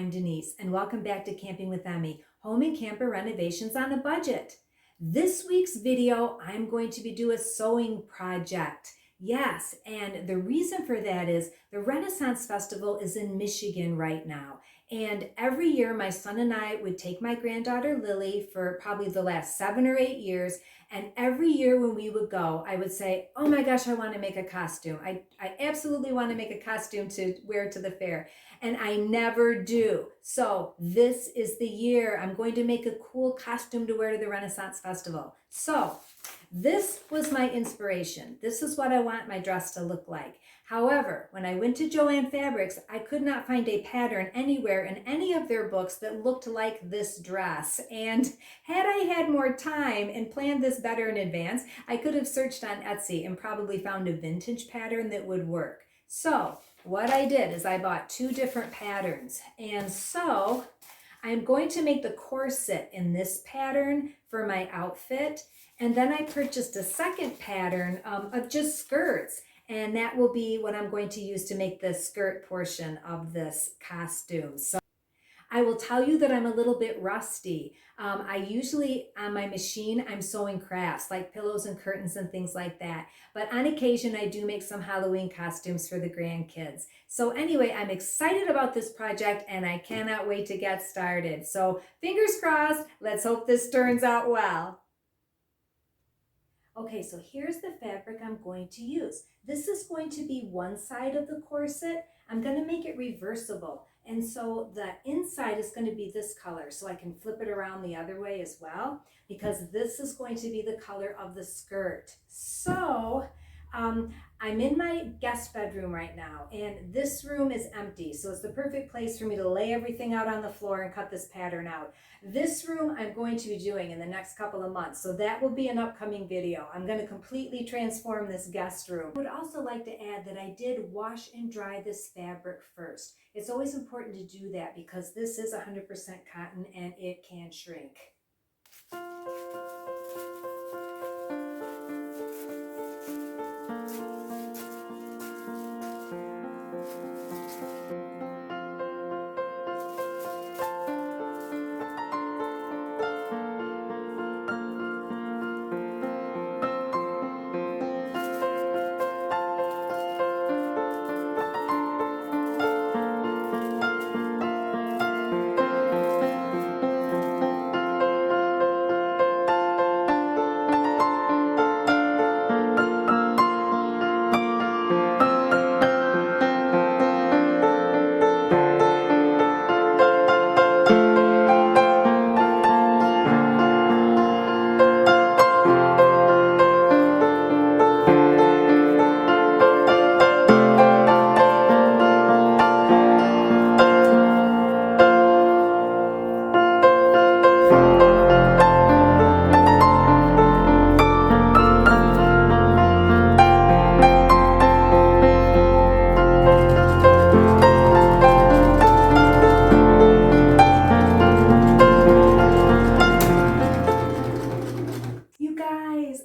I'm Denise, and welcome back to Camping with Emmy, home and camper renovations on a budget. This week's video, I'm going to be doing a sewing project. Yes, and the reason for that is the Renaissance Festival is in Michigan right now. And every year, my son and I would take my granddaughter Lily for probably the last 7 or 8 years. And every year when we would go, I would say, oh my gosh, I want to make a costume. I absolutely want to make a costume to wear to the fair. And I never do. So this is the year I'm going to make a cool costume to wear to the Renaissance Festival. So this was my inspiration. This is what I want my dress to look like. However, when I went to Joann Fabrics, I could not find a pattern anywhere in any of their books that looked like this dress. And had I had more time and planned this better in advance, I could have searched on Etsy and probably found a vintage pattern that would work. So what I did is I bought 2 different patterns. And so I'm going to make the corset in this pattern for my outfit. And then I purchased a second pattern of just skirts. And that will be what I'm going to use to make the skirt portion of this costume. So I will tell you that I'm a little bit rusty. I usually, on my machine, I'm sewing crafts like pillows and curtains and things like that. But on occasion, I do make some Halloween costumes for the grandkids. So anyway, I'm excited about this project and I cannot wait to get started. So fingers crossed, let's hope this turns out well. Okay, so here's the fabric I'm going to use. This is going to be one side of the corset. I'm going to make it reversible. And so the inside is going to be this color, so I can flip it around the other way as well, because this is going to be the color of the skirt. So I'm in my guest bedroom right now, and this room is empty, so it's the perfect place for me to lay everything out on the floor and cut this pattern out. This room I'm going to be doing in the next couple of months, so that will be an upcoming video. I'm going to completely transform this guest room. I would also like to add that I did wash and dry this fabric first. It's always important to do that because this is 100% cotton and it can shrink.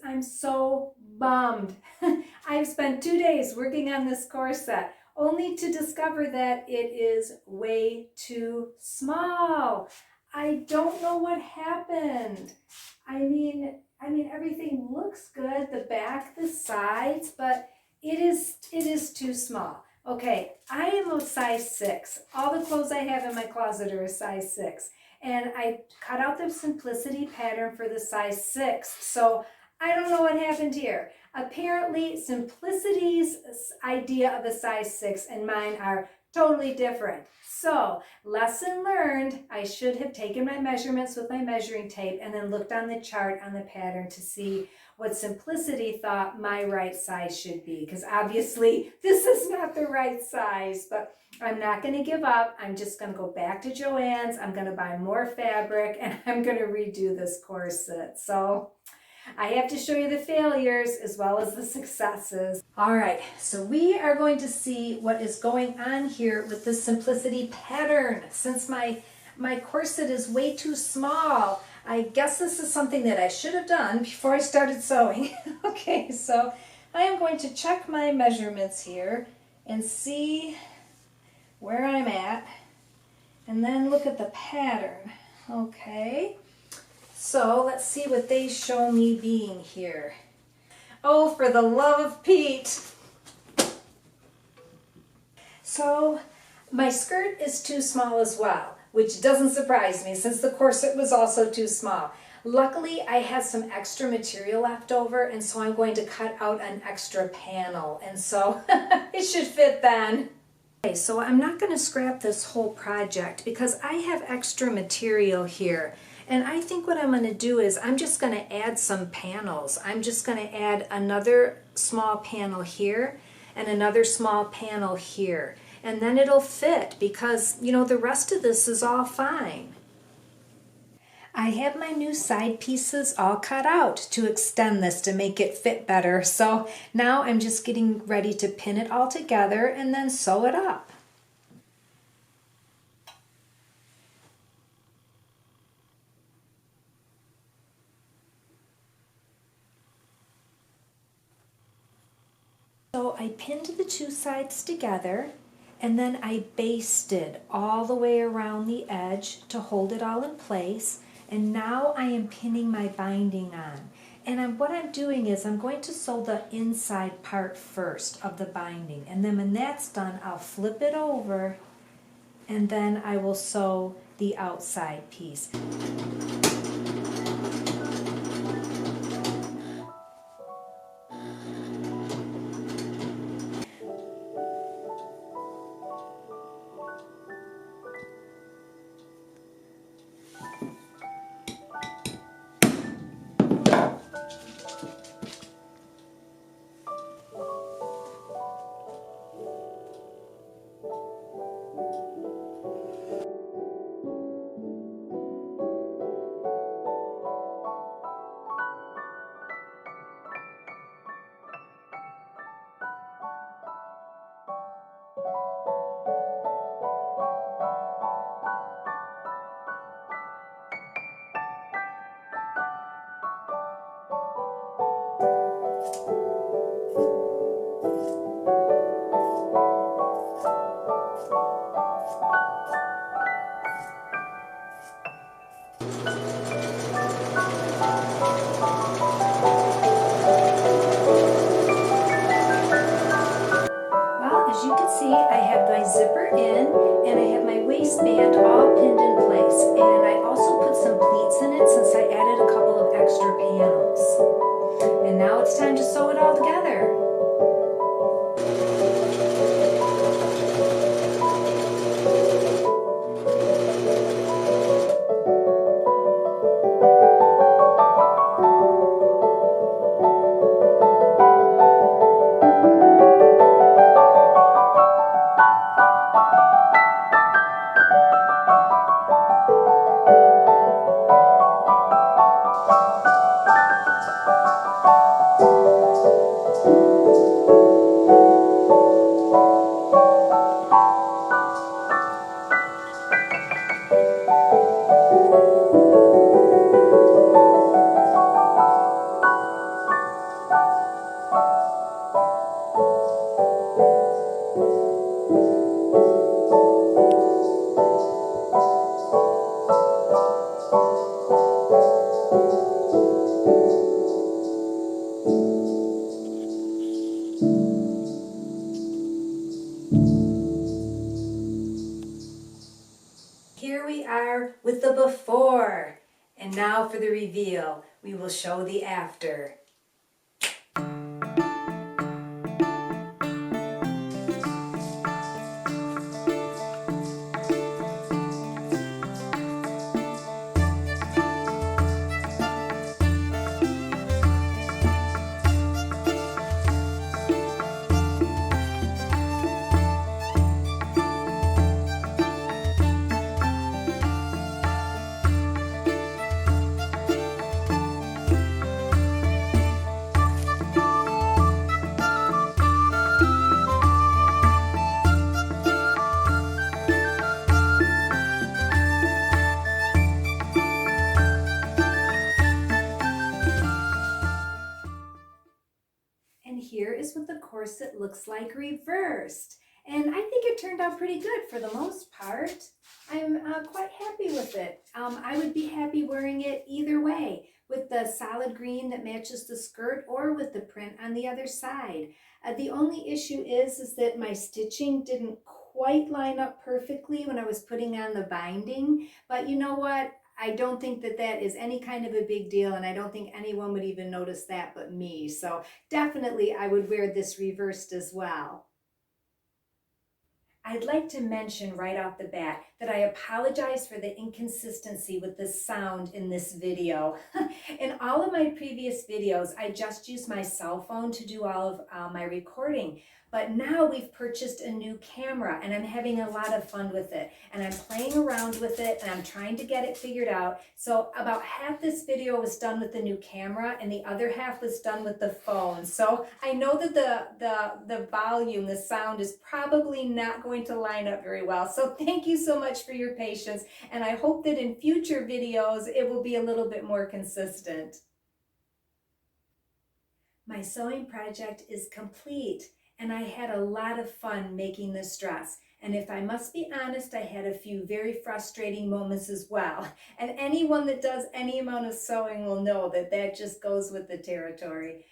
I'm so bummed. I've spent 2 days working on this corset only to discover that it is way too small. I don't know what happened. I mean everything looks good, the back, the sides, but it is too small. Okay, I am a size 6. All the clothes I have in my closet are a size 6. And I cut out the Simplicity pattern for the size 6. So I don't know what happened here. Apparently, Simplicity's idea of a size 6 and mine are totally different. So, lesson learned, I should have taken my measurements with my measuring tape and then looked on the chart on the pattern to see what Simplicity thought my right size should be. Because obviously, this is not the right size, but I'm not going to give up. I'm just going to go back to Joann's. I'm going to buy more fabric and I'm going to redo this corset. So I have to show you the failures as well as the successes. All right, so we are going to see what is going on here with the Simplicity pattern. Since my corset is way too small, I guess this is something that I should have done before I started sewing. Okay, so I am going to check my measurements here and see where I'm at. And then look at the pattern. Okay, so let's see what they show me being here. Oh, for the love of Pete. So my skirt is too small as well, which doesn't surprise me since the corset was also too small. Luckily, I had some extra material left over, and so I'm going to cut out an extra panel, and so it should fit then. Okay, so I'm not going to scrap this whole project because I have extra material here. And I think what I'm going to do is I'm just going to add some panels. I'm just going to add another small panel here and another small panel here. And then it'll fit because, you know, the rest of this is all fine. I have my new side pieces all cut out to extend this to make it fit better. So now I'm just getting ready to pin it all together and then sew it up. So I pinned the two sides together and then I basted all the way around the edge to hold it all in place. And now I am pinning my binding on. And what I'm doing is I'm going to sew the inside part first of the binding. And then when that's done, I'll flip it over and then I will sew the outside piece. As you can see, I have my zipper in and I have my waistband all pinned in place, and I also put some pleats in it since I added a couple of extra panels. And now it's time to sew it all together. Here we are with the before, and now for the reveal. We will show the after. And here is what the corset looks like reversed. And I think it turned out pretty good for the most part. I'm quite happy with it. I would be happy wearing it either way, with the solid green that matches the skirt or with the print on the other side. The only issue is that my stitching didn't quite line up perfectly when I was putting on the binding, but you know what? I don't think that that is any kind of a big deal, and I don't think anyone would even notice that but me. So definitely I would wear this reversed as well. I'd like to mention right off the bat that I apologize for the inconsistency with the sound in this video. In all of my previous videos, I just used my cell phone to do all of my recording. But now we've purchased a new camera and I'm having a lot of fun with it. And I'm playing around with it and I'm trying to get it figured out. So about half this video was done with the new camera and the other half was done with the phone. So I know that the volume, the sound is probably not going to line up very well. So thank you so much for your patience. And I hope that in future videos, it will be a little bit more consistent. My sewing project is complete. And I had a lot of fun making this dress. And if I must be honest, I had a few very frustrating moments as well. And anyone that does any amount of sewing will know that that just goes with the territory.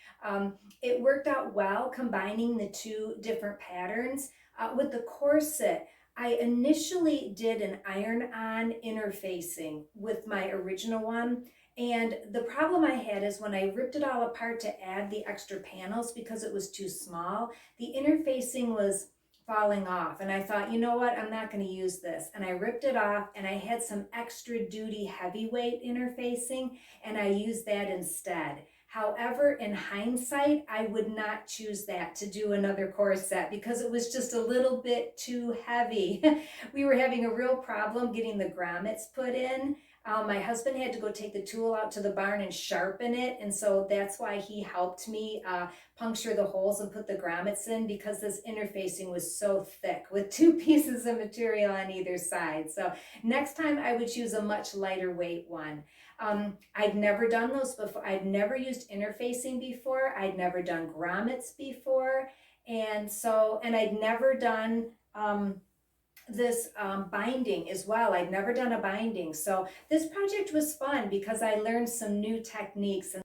It worked out well combining the two different patterns. With the corset, I initially did an iron-on interfacing with my original one. And the problem I had is when I ripped it all apart to add the extra panels because it was too small, the interfacing was falling off. And I thought, you know what, I'm not going to use this. And I ripped it off and I had some extra duty heavyweight interfacing and I used that instead. However, in hindsight, I would not choose that to do another corset because it was just a little bit too heavy. We were having a real problem getting the grommets put in. My husband had to go take the tool out to the barn and sharpen it, and so that's why he helped me puncture the holes and put the grommets in because this interfacing was so thick with two pieces of material on either side. So next time I would choose a much lighter weight one. I'd never done those before. I'd never used interfacing before. I'd never done grommets before, and I'd never done this binding as well. I'd never done a binding. So this project was fun because I learned some new techniques. And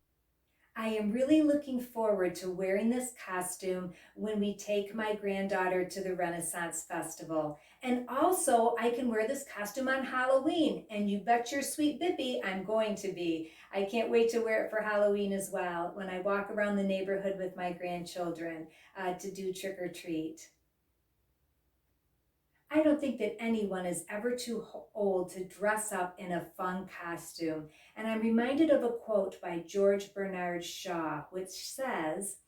I am really looking forward to wearing this costume when we take my granddaughter to the Renaissance Festival. And also I can wear this costume on Halloween. And you bet your sweet Bippy I'm going to be. I can't wait to wear it for Halloween as well when I walk around the neighborhood with my grandchildren to do trick or treat. I don't think that anyone is ever too old to dress up in a fun costume. And I'm reminded of a quote by George Bernard Shaw, which says,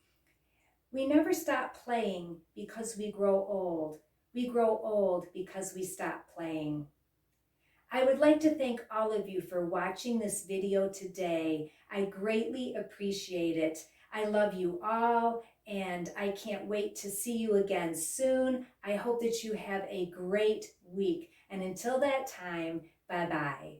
"We never stop playing because we grow old. We grow old because we stop playing." I would like to thank all of you for watching this video today. I greatly appreciate it. I love you all, and I can't wait to see you again soon. I hope that you have a great week. And until that time, bye-bye.